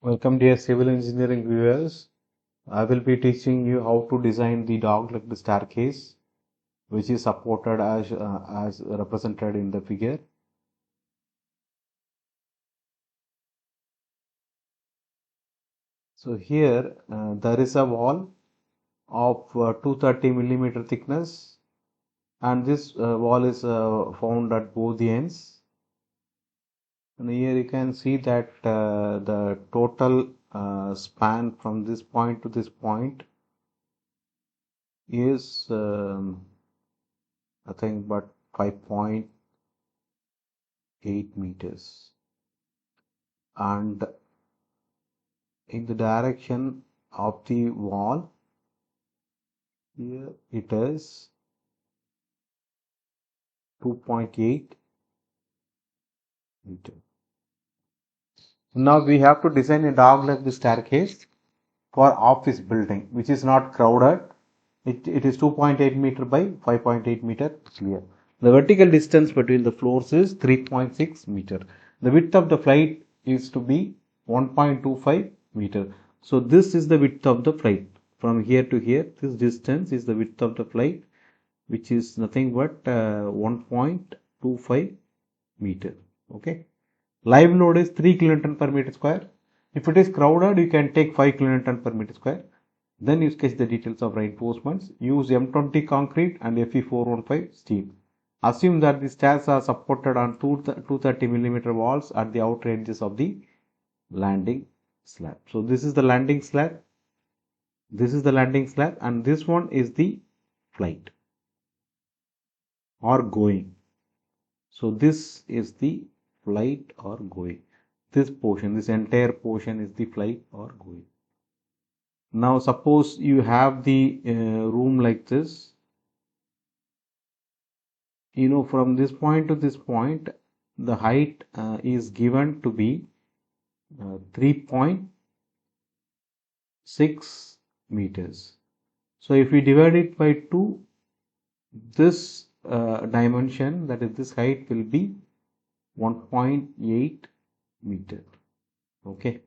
Welcome dear civil engineering viewers. I will be teaching you how to design the dog-legged staircase which is supported as represented in the figure. So here there is a wall of 230 millimeter thickness, and this wall is found at both the ends. And here you can see that the total span from this point to this point is nothing but 5.8 meters, and in the direction of the wall here it is 2.8 meter. Now we have to design a dog-leg staircase for office building which is not crowded. It is 2.8 meter by 5.8 meter clear. The vertical distance between the floors is 3.6 meter. The width of the flight is to be 1.25 meter. So this is the width of the flight from here to here. This distance is the width of the flight, which is nothing but 1.25 meter. Okay. Live load is 3 kilonewton per meter square. If it is crowded, you can take 5 kilonewton per meter square. Then you sketch the details of reinforcements. Use M20 concrete and Fe415 steel. Assume that the stairs are supported on 230 millimeter walls at the outer edges of the landing slab. So this is the landing slab. This is the landing slab, and this one is the flight or going. So this is the flight or going. This portion, this entire portion is the flight or going. Now suppose you have the room like this. From this point to this point, the height is given to be 3.6 meters. So if we divide it by 2, this dimension, that is this height, will be 1.8 meter. Okay.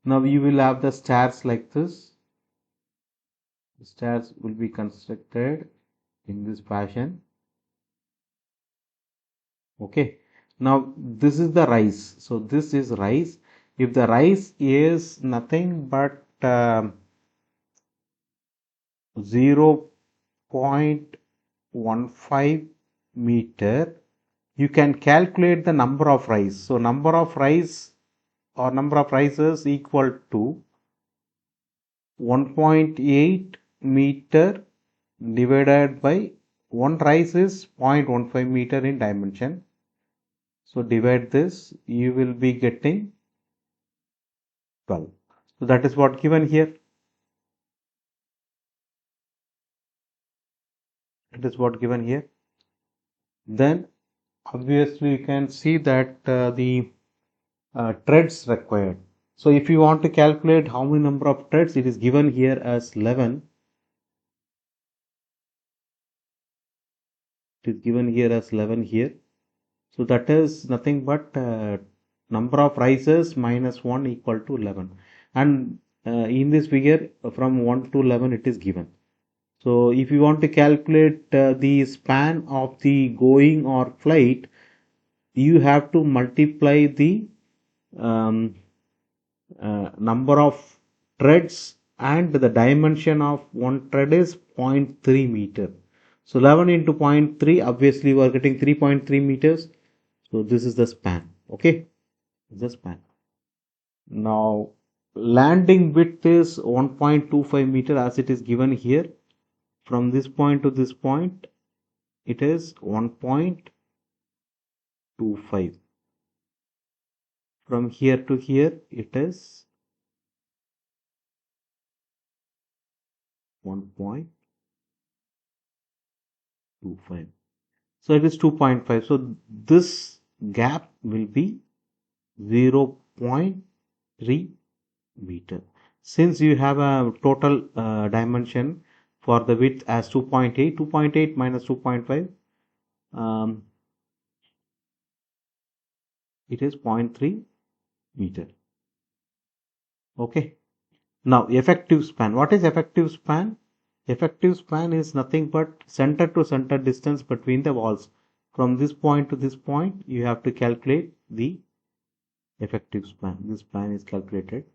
Now you will have the stairs like this. The stairs will be constructed in this fashion. Okay. Now this is the rise. So this is rise. If the rise is nothing but 0.15 meter, you can calculate the number of rise. So number of rise or number of rises equal to 1.8 meter divided by 1 rise is 0.15 meter in dimension. So divide this, you will be getting 12. So that is what given here. It is what given here. Then obviously you can see that the treads required. So if you want to calculate how many number of treads, it is given here as 11. It is given here as 11 here. So that is nothing but number of rises minus 1 equal to 11. And in this figure from 1 to 11 it is given. So if you want to calculate the span of the going or flight, you have to multiply the number of treads, and the dimension of one tread is 0.3 meter. So 11 into 0.3, obviously we are getting 3.3 meters. So this is the span. Okay, the span. Now landing width is 1.25 meter as it is given here. From this point to this point, it is 1.25. From here to here, it is 1.25. So it is 2.5. So this gap will be 0.3 meter. Since you have a total dimension for the width as 2.8, 2.8 minus 2.5, it is 0.3 meter. Okay. Now effective span. What is effective span? Effective span is nothing but center to center distance between the walls. From this point to this point, you have to calculate the effective span. This span is calculated.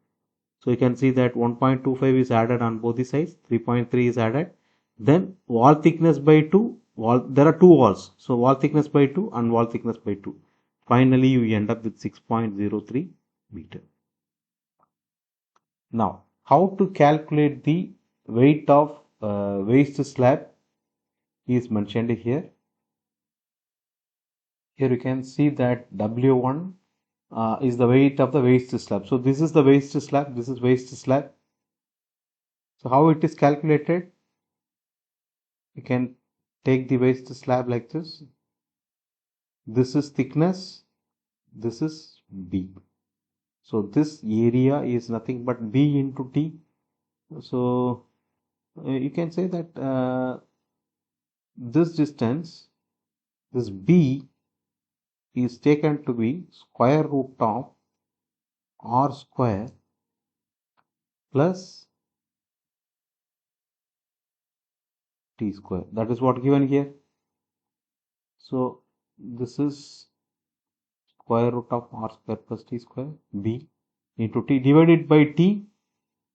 So you can see that 1.25 is added on both the sides, 3.3 is added. Then wall thickness by 2, there are two walls. So wall thickness by 2 and wall thickness by 2. Finally, you end up with 6.03 meter. Now, how to calculate the weight of waste slab is mentioned here. Here you can see that W1 is the weight of the waste slab. So this is the waste slab, this is waste slab. So how it is calculated? You can take the waste slab like this. This is thickness, this is B. So this area is nothing but B into T. So you can say that this distance, this B is taken to be square root of R square plus T square. That is what given here. So this is square root of R square plus T square B into T divided by T,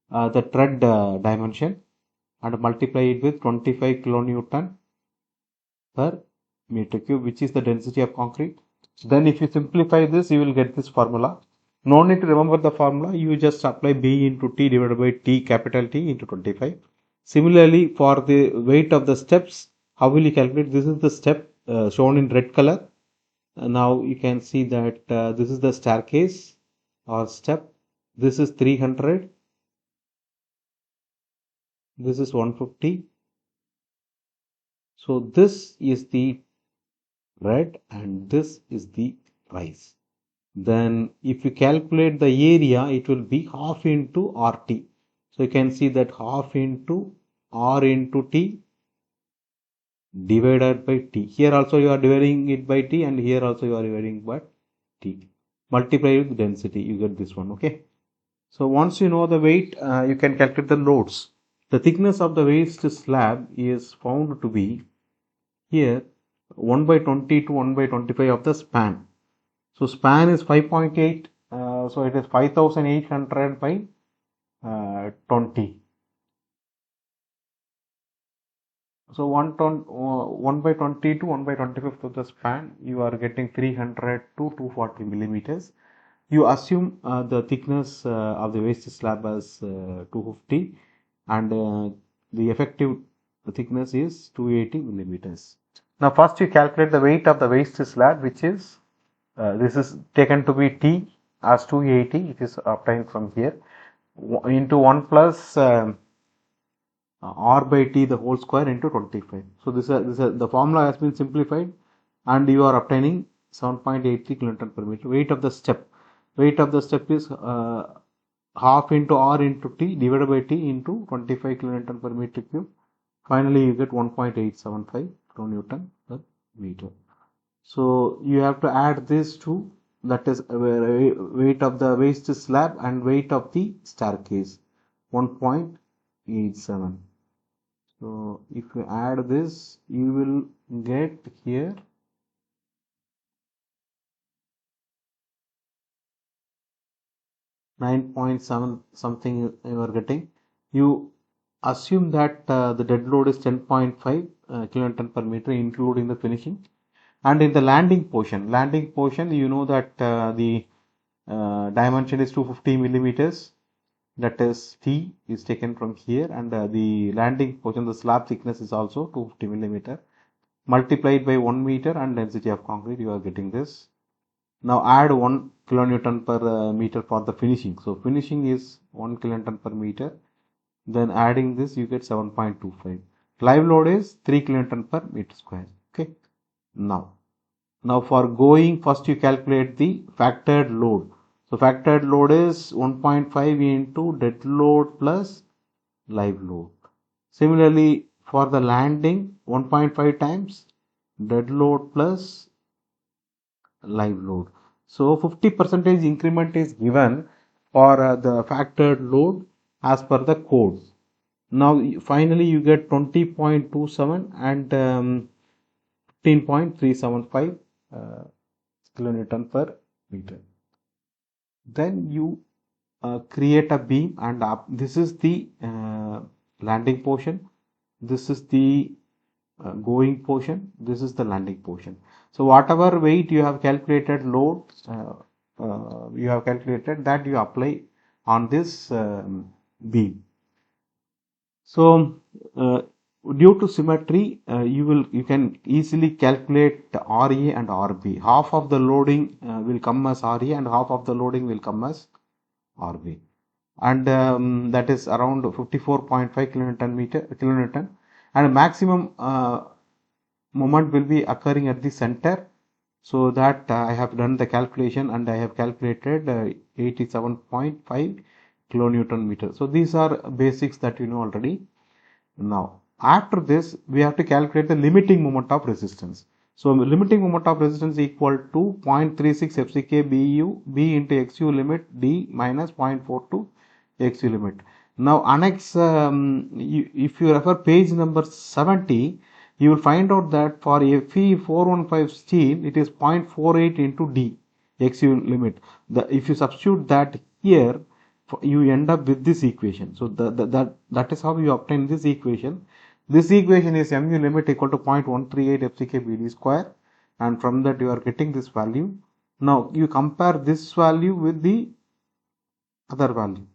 the thread dimension, and multiply it with 25 kilonewton per meter cube, which is the density of concrete. Then if you simplify this, you will get this formula. No need to remember the formula. You just apply B into T divided by T, capital T, into 25. Similarly, for the weight of the steps, how will you calculate? This is the step shown in red color. Now you can see that this is the staircase or step. This is 300. This is 150. So this is the red and this is the rise. Then if you calculate the area, it will be half into RT. So you can see that half into R into T divided by T. Here also you are dividing it by T and here also you are dividing by T. Multiply with density, you get this one. Okay. So once you know the weight, you can calculate the loads. The thickness of the waste slab is found to be here 1 by 20 to 1 by 25 of the span. So span is 5.8, so it is 5800 by 20. So 1 by 20 to 1 by 25 of the span, you are getting 300 to 240 millimeters. You assume the thickness of the waste slab as 250 and the effective thickness is 280 millimeters. Now first you calculate the weight of the waste slab, which is this is taken to be T as 280. It is obtained from here into 1 plus R by T the whole square into 25. So the formula has been simplified and you are obtaining 7.83 kilonewton per meter. Weight of the step. Weight of the step is half into R into T divided by T into 25 kilonewton per meter cube. Finally, you get 1.875 kilonewton per meter. So you have to add this to, that is weight of the waste slab and weight of the staircase, 1.87. So if you add this, you will get here 9.7 something you are getting. You assume that the dead load is 10.5 kilonewton per meter including the finishing. And in the landing portion, you know that the dimension is 250 millimeters. That is T is taken from here, and the landing portion, the slab thickness is also 250 millimeter. Multiplied by 1 meter and density of concrete, you are getting this. Now add 1 kilonewton per meter for the finishing. So finishing is 1 kilonewton per meter. Then adding this, you get 7.25. Live load is 3 kilonewton per meter square. Okay. Now for going, first you calculate the factored load. So factored load is 1.5 into dead load plus live load. Similarly, for the landing, 1.5 times dead load plus live load. So 50% increment is given or the factored load as per the code. Now finally you get 20.27 and 15.375 kilonewton per meter. Then you create a beam, and this is the landing portion, this is the going portion, this is the landing portion. So whatever weight you have calculated, load you have calculated, that you apply on this beam. So due to symmetry, you can easily calculate RA and RB. Half of the loading will come as RA and half of the loading will come as RB, and that is around 54.5 kilonewton, and maximum moment will be occurring at the center. So that I have done the calculation and I have calculated 87.5 kilonewton meter. So these are basics that you know already. Now after this we have to calculate the limiting moment of resistance. So limiting moment of resistance equal to 0.36 FCK BU B into XU limit D minus 0.42 XU limit. Now annex, if you refer page number 70, you will find out that for Fe 415 steel it is 0.48 into D XU limit. If you substitute that here, you end up with this equation. So that is how you obtain this equation. This equation is mu limit equal to 0.138 FCK BD square, and from that you are getting this value. Now you compare this value with the other value.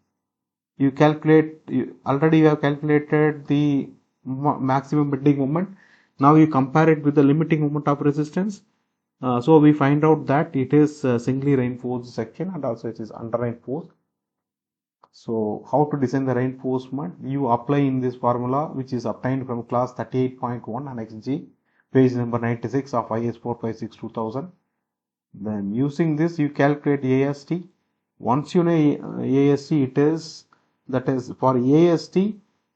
You calculate, already you have calculated the maximum bending moment. Now you compare it with the limiting moment of resistance. So we find out that it is singly reinforced section and also it is under reinforced. So how to design the reinforcement? You apply in this formula, which is obtained from class 38.1 Annex G, page number 96 of IS 456-2000. Then using this you calculate AST. Once you know AST, it is, that is for AST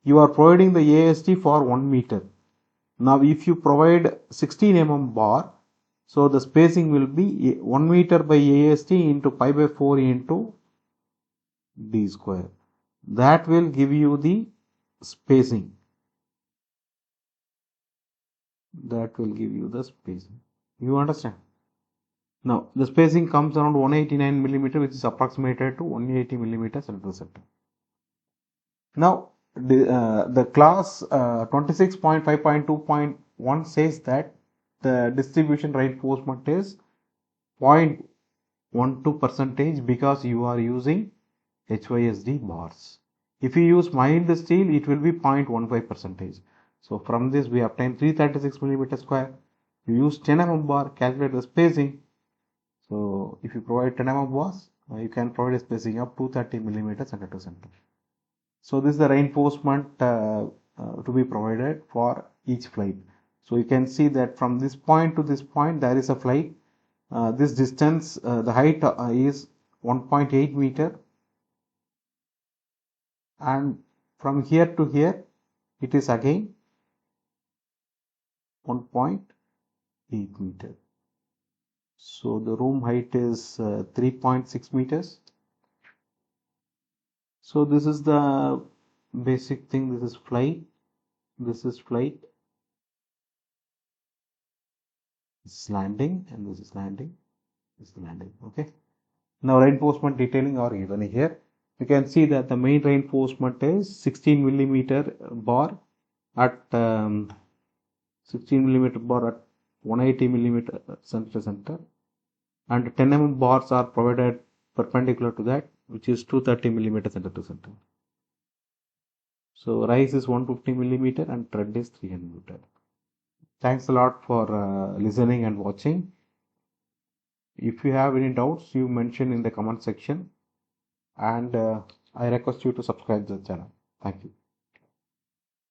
you are providing the AST for 1 meter. Now if you provide 16 mm bar, so the spacing will be 1 meter by AST into pi by 4 into D square. That will give you the spacing. That will give you the spacing. You understand? Now the spacing comes around 189 millimeter, which is approximated to 180 millimeters center to center. Now the class 26.5.2.1 says that the distribution reinforcement is 0.12% because you are using HYSD bars. If you use mild steel, it will be 0.15%. So from this we obtain 336 millimeter square. You use 10 mm bar, calculate the spacing. So if you provide 10 mm bars, you can provide a spacing of 230 millimeters center to center. So this is the reinforcement to be provided for each flight. So you can see that from this point to this point there is a flight. This distance, the height is 1.8 meter, and from here to here it is again 1.8 meter. So the room height is 3.6 meters. So this is the basic thing. This is flight, this is flight, this is landing, and this is landing, this is landing. Okay. Now reinforcement detailing are given here. You can see that the main reinforcement is 16 millimeter bar at 16 millimeter bar at 180 millimeter center to center, and 10 mm bars are provided perpendicular to that, which is 230 millimeter center to center. So rise is 150 millimeter and tread is 300 millimeter. Thanks a lot for listening and watching. If you have any doubts, you mention in the comment section, and I request you to subscribe to the channel. Thank you.